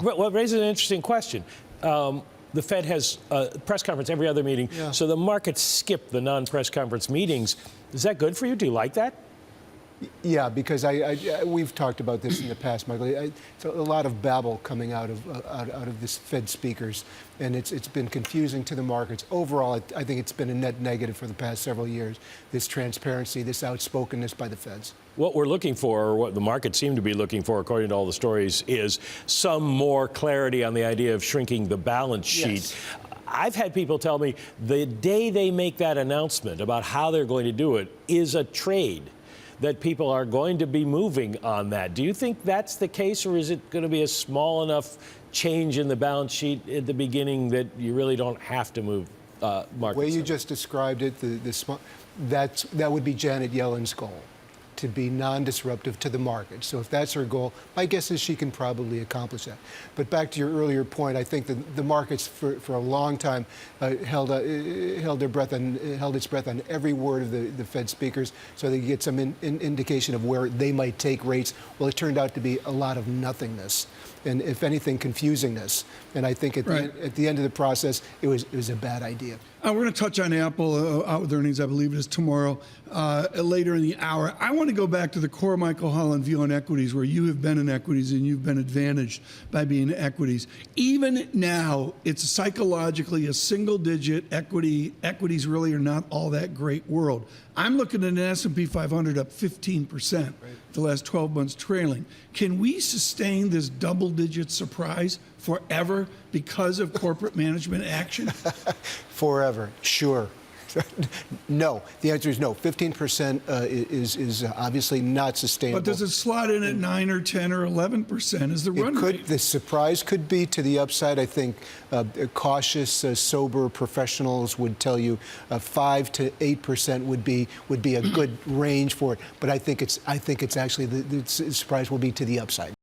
Well, it raises an interesting question. The Fed has a press conference every other meeting, so the markets skip the non-press conference meetings. Is that good for you? Do you like that? Yeah, because we've talked about this in the past, Michael. It's a lot of babble coming out of this Fed speakers, and it's been confusing to the markets. Overall, I think it's been a net negative for the past several years, this transparency, this outspokenness by the Feds. What we're looking for, or what the markets seem to be looking for, according to all the stories, is some more clarity on the idea of shrinking the balance sheet. Yes. I've had people tell me the day they make that announcement about how they're going to do it is a trade, that people are going to be moving on that. Do you think that's the case, or is it going to be a small enough change in the balance sheet at the beginning that you really don't have to move markets? The way you just described it, that would be Janet Yellen's goal, to be non-disruptive to the market. So if that's her goal, my guess is she can probably accomplish that. But back to your earlier point, I think that the markets for a long time held its breath on every word of the Fed speakers, so they get some indication of where they might take rates. Well, it turned out to be a lot of nothingness, and if anything, confusingness. And I think at the end of the process, it was a bad idea. We're going to touch on Apple out with earnings, I believe it is tomorrow, later in the hour. I want to go back to the core Michael Holland view on equities, where you have been in equities and you've been advantaged by being in equities. Even now, it's psychologically a single-digit equity. Equities really are not all that great world. I'm looking at an S&P 500 up 15% the last 12 months trailing. Can we sustain this double-digit surprise forever because of corporate management action? Forever, sure. No, the answer is no. 15% is obviously not sustainable. But does it slot in at 9 or 10 or 11% is the run rate? The surprise could be to the upside. I think cautious, sober professionals would tell you 5 to 8% would be a good range for it. But I think it's actually the surprise will be to the upside.